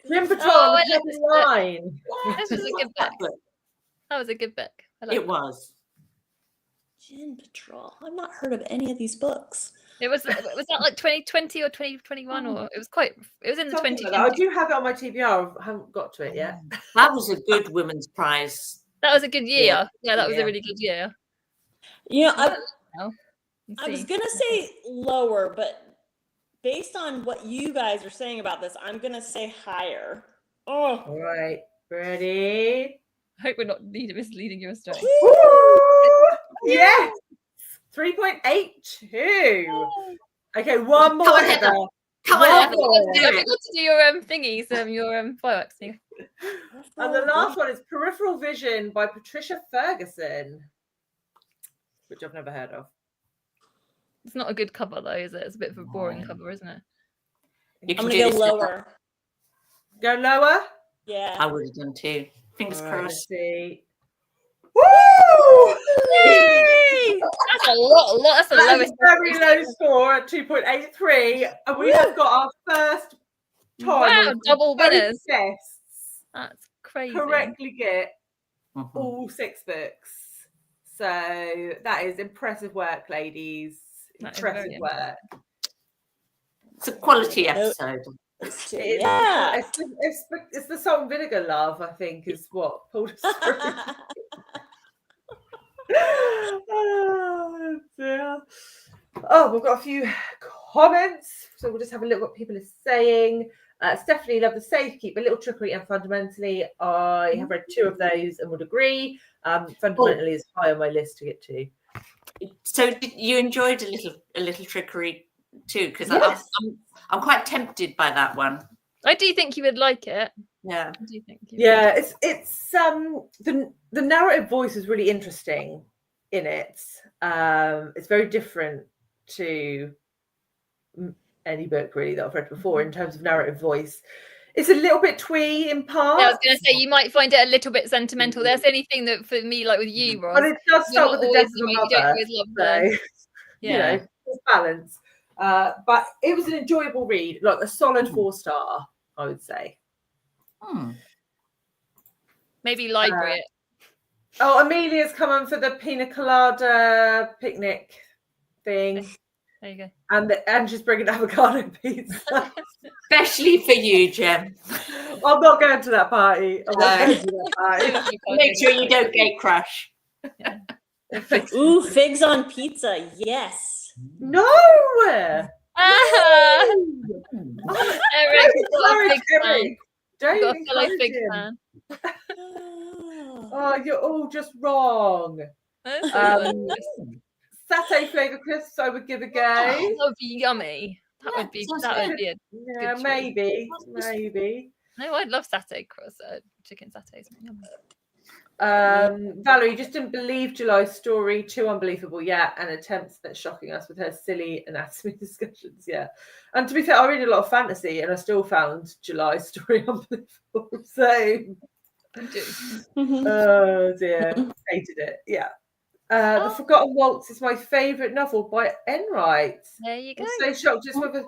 Grim Patrol on the heavy line. This was a good book. That was a good book. It was. Gin Patrol. I've not heard of any of these books. Was that like 2020 or 2021 or it was in the 2020. Like I do have it on my TBR. I haven't got to it yet. That was a good women's prize. That was a good year. Yeah, that was a really good year. You know, I was gonna say lower, but based on what you guys are saying about this, I'm gonna say higher. Oh, all right, ready? I hope we're not misleading you astray. Yes, 3.82. Okay, one more. Heather. Come on, Heather. I forgot to do your thingies, your fireworks thing. And the last one is Peripheral Vision by Patricia Ferguson, which I've never heard of. It's not a good cover though, is it? It's a bit of a boring cover, isn't it? I'm gonna go lower. Go lower? Yeah. I would have done too. Fingers crossed. See. Woo! That's a lot. That's the lowest. Very low score at 2.83, and we have got our first time. Wow, double winners. Guests. That's crazy. Correctly get all 6 books. So that is impressive work, ladies. Impressive work. It's a quality episode. It's the salt and vinegar love, I think, is what pulled us through. Oh dear. Oh, we've got a few comments, so we'll just have a look what people are saying. Stephanie, love the Safekeep, A Little Trickery, and Fundamentally. I have read 2 of those and would agree. Fundamentally is high on my list to get to. So you enjoyed a little trickery too, because I'm quite tempted by that one. I do think you would like it. Yeah, I do think. It's the narrative voice is really interesting in it. It's very different to any book really that I've read before in terms of narrative voice. It's a little bit twee in parts. Yeah, I was going to say you might find it a little bit sentimental. That's the only thing that for me, like with you, Roz. But it does start with the death of a mother. You don't always love them. You know, it's balance. But it was an enjoyable read, like a solid 4-star, I would say. Maybe library it. Oh, Amelia's coming for the pina colada picnic thing. There you go. And she's bringing avocado pizza. Especially for you, Jem. I'm not going to that party. I'm not going to that party. Make sure you don't gate crash. Yeah. Ooh, figs on pizza. Yes. No. Ah, Oh, Eric, you've got a encourage big fan. Eric. You've Don't got a fellow encourage big him. fan. Oh, you're all just wrong. That's Um, delicious. Satay flavour crisps, I would give a go. That would be yummy. That Yeah, would be sounds that would good. be a Yeah, choice. maybe. no. I'd love satay cross chicken satay. Yummy. Valerie just didn't believe July's story. Too unbelievable, yeah, and attempts at shocking us with her silly anatomy discussions, yeah. And to be fair, I read a lot of fantasy, and I still found July's story unbelievable. So, I do. oh dear, hated it. Yeah. The Forgotten Waltz is my favourite novel by Enright. There you go. I'm so shocked just with a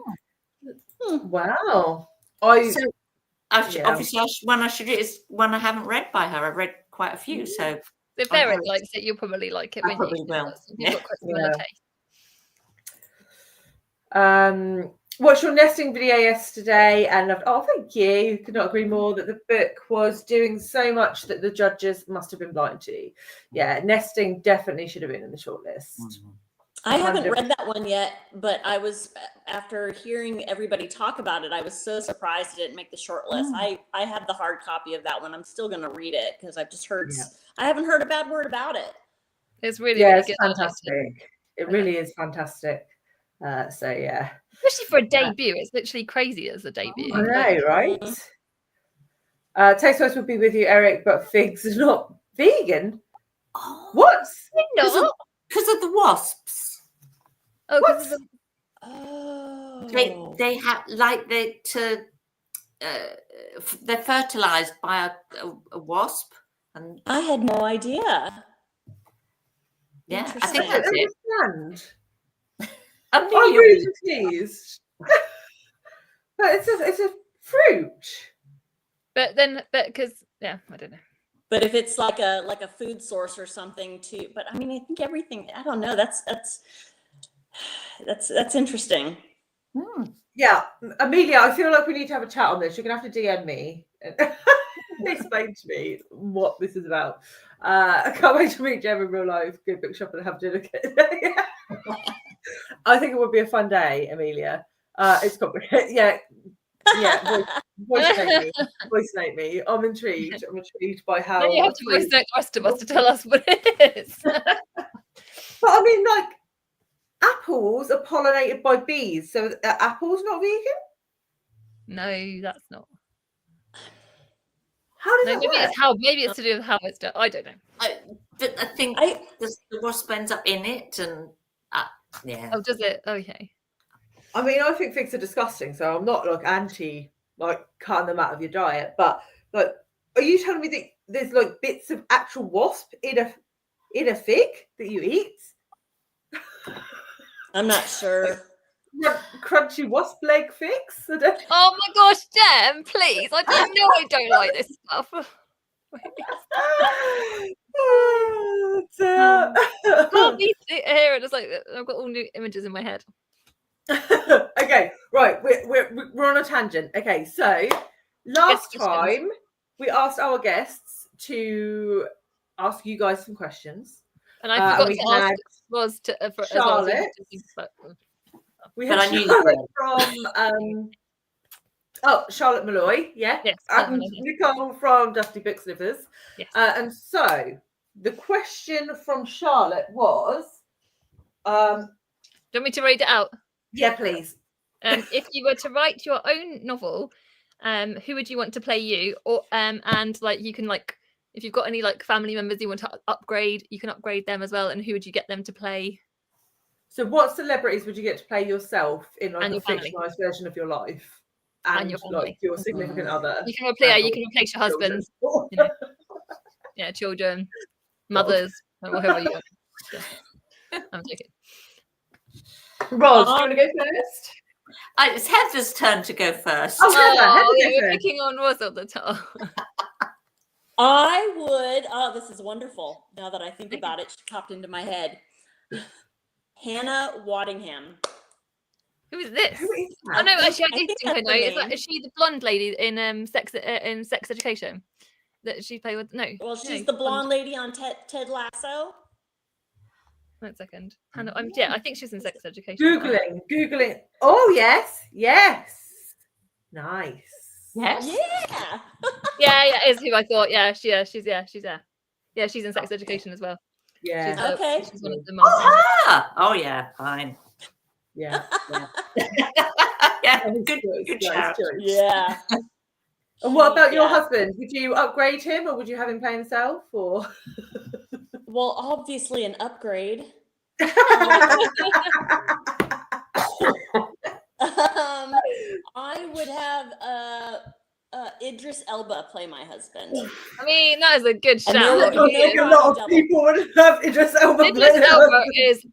Hmm. wow. So, Yeah. obviously, one I should read is one I haven't read by her. I've read quite a few, so If Eric likes it, you'll probably like it. I won't you? probably will. You've got quite similar Yeah. taste. Watched your nesting video yesterday and loved. Oh, thank you. Could not agree more that the book was doing so much that the judges must have been blind to. Yeah, nesting definitely should have been in the shortlist. I haven't read that one yet, but I was, after hearing everybody talk about it, I was so surprised it didn't make the short list. I have the hard copy of that one. I'm still going to read it because I've just heard, I haven't heard a bad word about it. It's really, Yeah, really it's good. fantastic. It really is fantastic. So yeah. Especially for a debut. It's literally crazy as a debut. I know, right? Taste would be with you, Eric, but figs are not vegan. Oh, What? No. because of the wasps. Oh, What? because They have they're fertilized by a wasp, and I had no idea. yeah, I I think don't that's it. understand. I'm I'm really really confused. But it's a fruit. but because I don't know. But if it's like a food source or something too, but I mean, I think everything, I don't know. That's interesting. Yeah, Amelia, I feel like we need to have a chat on this. You're gonna have to DM me and explain to me what this is about. I can't wait to meet Jem in real life, go bookshop and have dinner. I think it would be a fun day, Amelia. It's complicated. Yeah. Voice note me. I'm intrigued. I'm intrigued by how. Then you have to voice note the rest of us to tell us what it is. But I mean, like, apples are pollinated by bees, so are apples not vegan? No, that's not. How does No, that maybe work? maybe it's to do with how it's done. I don't know. But I think the wasp ends up in it, and yeah. Oh, does it? Okay. I mean, I think figs are disgusting, so I'm not like anti like cutting them out of your diet. But like, are you telling me that there's like bits of actual wasp in a fig that you eat? I'm not sure. Crunchy wasp leg figs? I don't... Oh my gosh, Jem, please! I don't know. I don't like this stuff. Can't be here and it's like I've got all new images in my head. Okay, right, we're on a tangent. Okay, so last time we asked our guests to ask you guys some questions, and I forgot to ask was to Charlotte. We had Charlotte from Charlotte Malloy, yeah, yes, and Nicole from Dusty Book Sniffers. Yes. And so the question from Charlotte was, do you want me to read it out? Yeah, please. If you were to write your own novel, who would you want to play you? Or and like you can like if you've got any like family members you want to upgrade, you can upgrade them as well. And who would you get them to play? So, what celebrities would you get to play yourself in like a family. fictionalized version of your life, and your like your significant other? You can replace. You can replace your husband. You know. Yeah, children, mothers, or whoever you want. Yeah. I'm joking. Roz, do you want to go first? It's Heather's turn to go first. We're picking on Roz all the time. I would. Oh, this is wonderful. Now that I think about it, she popped into my head. Hannah Waddingham. Who is this? Who is Oh that? no, actually, I I do think think I that's know. the Is name. she the blonde lady in Sex Education? That she played with? No. Well, she's no, the blonde lady on Ted Lasso. 1 second. Hannah, I think she's in Sex Education. Googling. Oh yes. Nice. Yes. Yeah. Yeah, is who I thought. Yeah, she's there. Yeah, she's in Sex Education as well. Yeah. She's, Okay. she's one of the mums. Oh yeah, fine. Yeah. Yeah, Nice good choice. shout. Yeah. And what about your Yeah. husband? Would you upgrade him, or would you have him play himself? Or Well, obviously an upgrade. I would have Idris Elba play my husband. I mean, that is a good And shout. there would I be think a a lot of double. people would have Idris Elba. Idris play Elba him. is.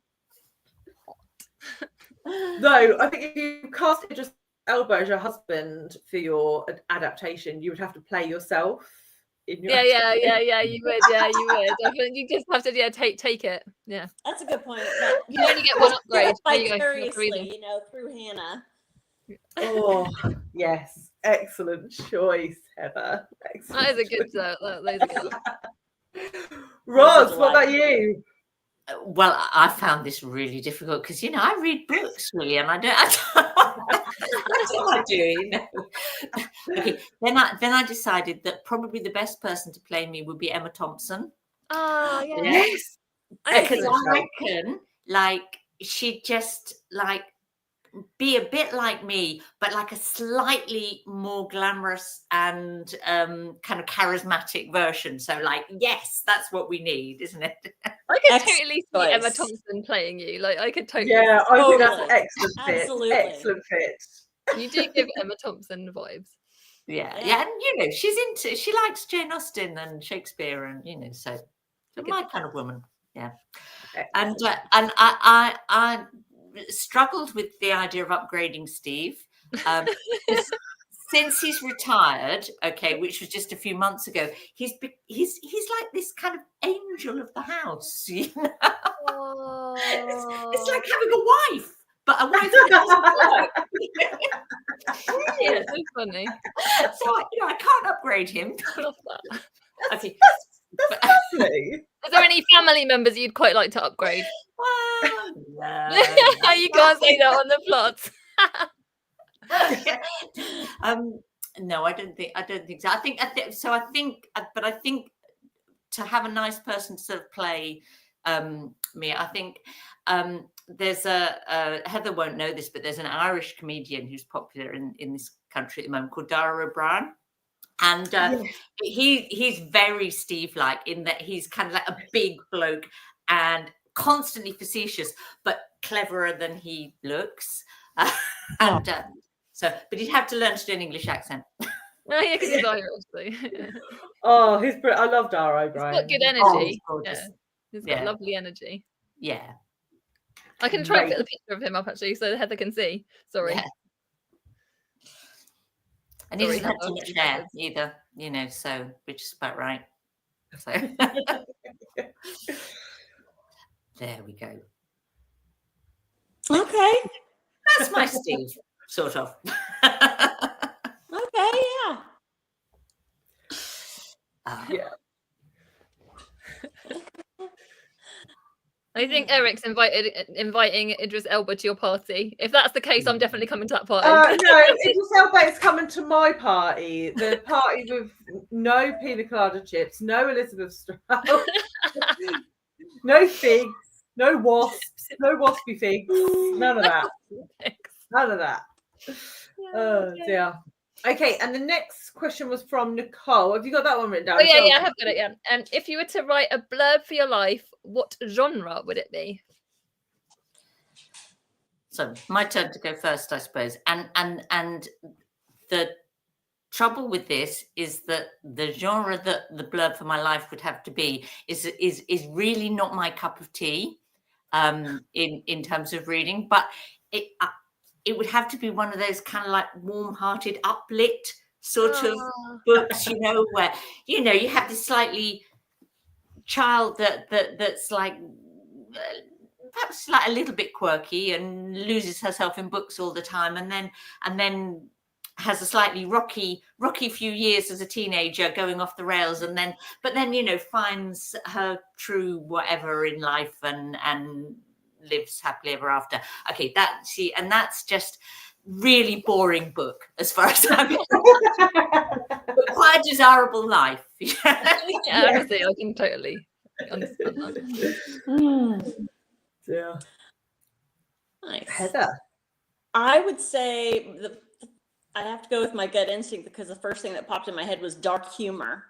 No, I think if you cast Idris Elba as your husband for your adaptation, you would have to play yourself. In your Yeah, you would. Yeah, you would. I think you just have to take it. Yeah. That's a good point. But You only get one upgrade. There you go. That's the vicariously, reason. through Hannah. Oh yes, excellent choice, Heather. Excellent That is a good choice. that is a good one. Roz, what about you? Well, I found this really difficult because I read books really, and I don't. That's all I do. Okay, then I decided that probably the best person to play me would be Emma Thompson. Oh, yeah. Yes, Because excellent. I reckon, like, she'd just like be a bit like me, but like a slightly more glamorous and kind of charismatic version. So, like, yes, that's what we need, isn't it? I could Excellent totally see Emma choice. Thompson playing you. Like, I could totally. Yeah, I think that's an Totally. excellent fit. Absolutely. Excellent fit. You do give Emma Thompson vibes. Yeah, Yeah. and she likes Jane Austen and Shakespeare, and so my kind of woman. Yeah, and I struggled with the idea of upgrading Steve. Since he's retired, which was just a few months ago, he's like this kind of angel of the house. Oh. It's like having a wife, but a wife that doesn't work. Yeah, so funny. So I can't upgrade him. I love that. Okay. That's lovely. Is there any family members you'd quite like to upgrade? Well, no. You can't say that on the plot. No, I don't think so. I think to have a nice person to sort of play me, I think there's Heather won't know this, but there's an Irish comedian who's popular in this country at the moment called Dara O'Brien. And he's very Steve-like in that he's kind of like a big bloke and constantly facetious, but cleverer than he looks. But he'd have to learn to do an English accent. Oh yeah, because he's Irish. So. Oh, he's brilliant. I love Dara He's O'Brien. got good Oh, energy. he's gorgeous. Yeah. He's got Yeah. lovely energy. Yeah. I can try and Right. put the picture of him up actually so Heather can see. Sorry. Yeah. And he Sorry, doesn't have Heather. too much hair either, so which is about right. So there we go. Okay. That's my Steve, sort of. Okay. Yeah. Yeah. I think Eric's inviting Idris Elba to your party. If that's the case, I'm definitely coming to that party. No, Idris Elba is coming to my party. The party with no pina colada chips, no Elizabeth Strauss, no figs, no wasps, no waspy figs, none of that. None of that. Oh dear. Okay, and the next question was from Nicole. Have you got that one written down? Oh yeah, I have got it. Yeah. If you were to write a blurb for your life, what genre would it be? So my turn to go first, I suppose. And the trouble with this is that the genre that the blurb for my life would have to be is really not my cup of tea in terms of reading, but it would have to be one of those kind of like warm-hearted, uplit sort of books, where you have this slightly child that's like perhaps like a little bit quirky and loses herself in books all the time, and then has a slightly rocky few years as a teenager, going off the rails, but then finds her true whatever in life and lives happily ever after. Okay, that's just really boring book as far as I'm concerned. But quite a desirable life. Yeah, honestly, I can totally understand that. Yeah. Nice. Heather. I would say I have to go with my gut instinct because the first thing that popped in my head was dark humor.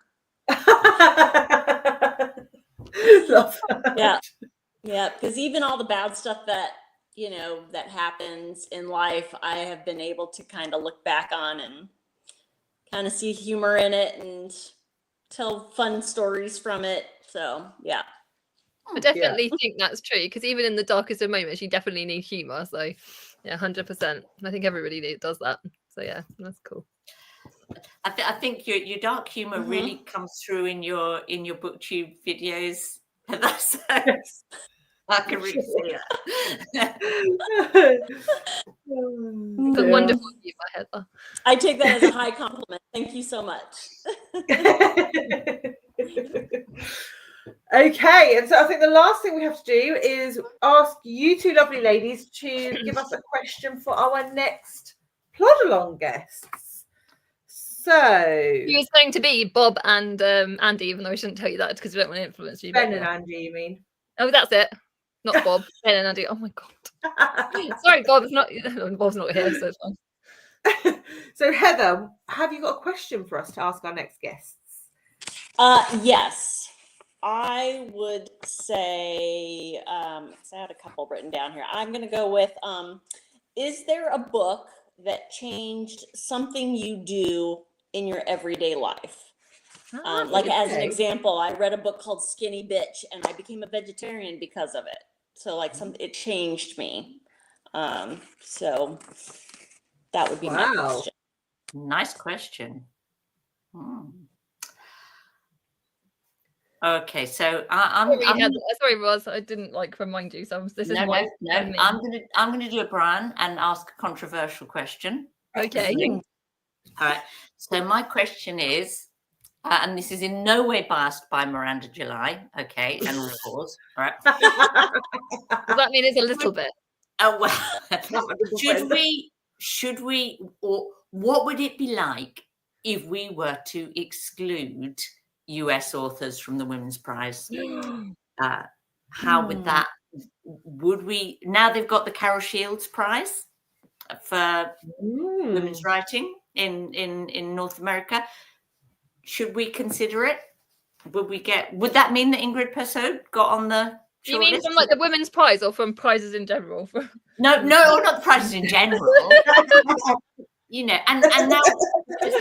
Love that. Yeah, because even all the bad stuff that that happens in life, I have been able to kind of look back on and kind of see humor in it and tell fun stories from it. So yeah. I definitely think that's true, because even in the darkest of moments, you definitely need humor. So yeah, 100%. I think everybody does that. So yeah, that's cool. I think your dark humor really comes through in your booktube videos. That's I can really see that. It's a wonderful humor, Heather. I take that as a high compliment. Thank you so much. Okay, and so I think the last thing we have to do is ask you two lovely ladies to give us a question for our next Plodalong guests. So He was going to be Bob and Andy, even though I shouldn't tell you that because we don't want to influence you. Ben and Andy, you mean? Oh, that's it. Not Bob. Ben and Andy. Oh my god. Sorry, Bob. Bob's not here, so it's fine. So Heather, have you got a question for us to ask our next guests? Yes. I would say, I had a couple written down here. I'm going to go with, is there a book that changed something you do in your everyday life? Like as an example, I read a book called Skinny Bitch and I became a vegetarian because of it. So like it changed me. So that would be my question. Nice question. Okay, so sorry, Roz, I didn't remind you. So this is no. I'm gonna do it, Brian, and ask a controversial question. Okay. All right. So my question is, and this is in no way biased by Miranda July. Okay, and of course, all right. Does that mean it's a little bit? Oh well. Should we, or what would it be like if we were to exclude US authors from the Women's Prize? How would that? Would we? Now they've got the Carol Shields Prize for women's writing in North America. Should we consider it? Would that mean that Ingrid Persaud got on the? You mean from the Women's Prize or from prizes in general? No, not the prizes in general. And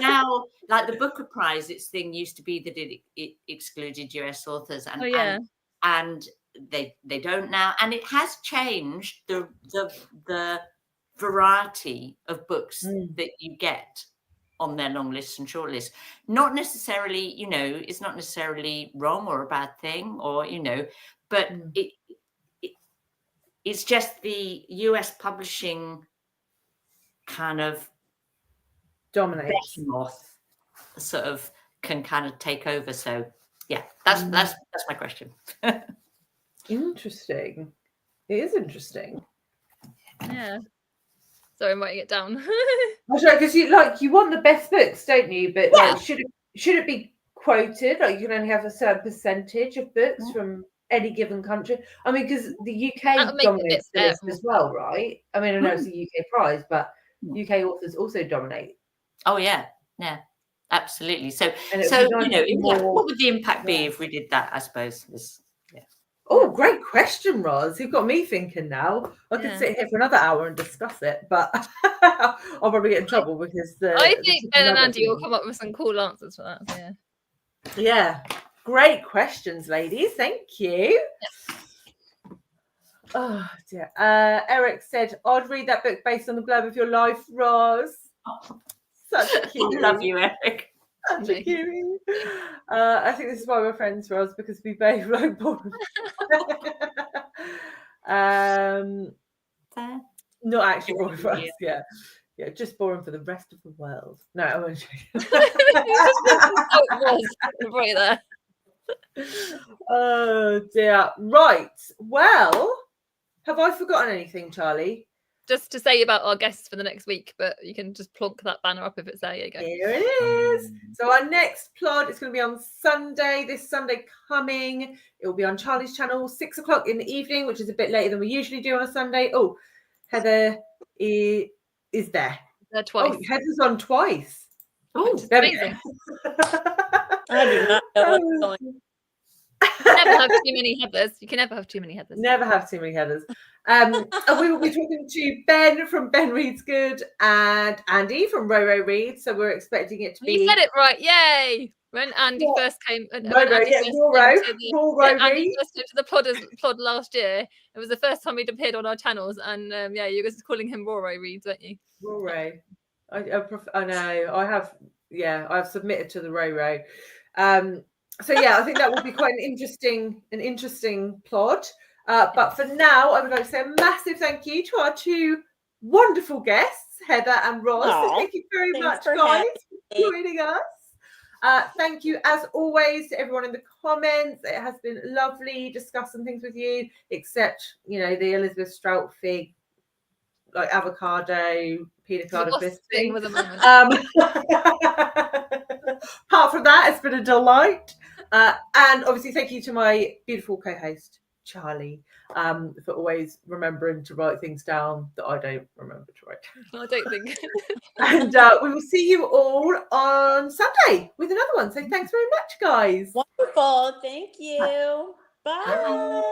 now, like the Booker Prize, its thing used to be that it excluded US authors, and they don't now, and it has changed the variety of books that you get on their long lists and short lists. Not necessarily, it's not necessarily wrong or a bad thing, or but it's just the US publishing kind of dominates, sort of can kind of take over. So yeah, that's my question. Interesting. It is interesting. Yeah. Sorry, I'm writing it down. That's right, because you want the best books, don't you? But should it be quoted? Like you can only have a certain percentage of books from any given country. I mean, because the UK dominates the list as well, right? I mean, I know it's a UK prize, but UK authors also dominate. Oh yeah, absolutely. So what would the impact be if we did that? I suppose. Oh, great question, Roz. You've got me thinking now. I could sit here for another hour and discuss it, but I'll probably get in trouble because I think Ben and Andy will come up with some cool answers for that. So yeah. Great questions, ladies. Thank you. Oh dear. Eric said, "I'd read that book based on the blurb of your life, Roz." Such a cutie. I love you, Eric. Such a cutie. I think this is why we're friends, Roz, because we both like boring. Not actually boring for us. Yeah, just boring for the rest of the world. No, I won't show you. It was right there. Oh dear. Right. Well, have I forgotten anything, Charlie? Just to say about our guests for the next week, but you can just plonk that banner up if it's there. You go. Here it is. So our next plod is going to be on Sunday, this Sunday coming. It will be on Charlie's channel, 6 o'clock in the evening, which is a bit later than we usually do on a Sunday. Oh, Heather is there. There twice. Oh, Heather's on twice. Oh, amazing. I do not know what's going. Never have too many Heathers. You can never have too many Heathers. Never have too many Heathers. And we will be talking to Ben from Ben Reads Good and Andy from Roro Reads. So we're expecting it to be. You said it right. Yay! When Andy first came, Roro Reads. first came to the plod last year, it was the first time he'd appeared on our channels, and you guys were calling him Roro Reads, weren't you? Roro. I know. I have submitted to the Roro. So yeah, I think that will be quite an interesting plot. But for now, I would like to say a massive thank you to our two wonderful guests, Heather and Roz. Aww, thank you very much, guys, for joining us. Thank you, as always, to everyone in the comments. It has been lovely discussing things with you, except, the Elizabeth Strout fig, like avocado, pina colada biscuit. Was a moment. Apart from that, it's been a delight. And obviously, thank you to my beautiful co-host, Charlie, for always remembering to write things down that I don't remember to write. I don't think. And we will see you all on Sunday with another one. So thanks very much, guys. Wonderful. Thank you. Bye.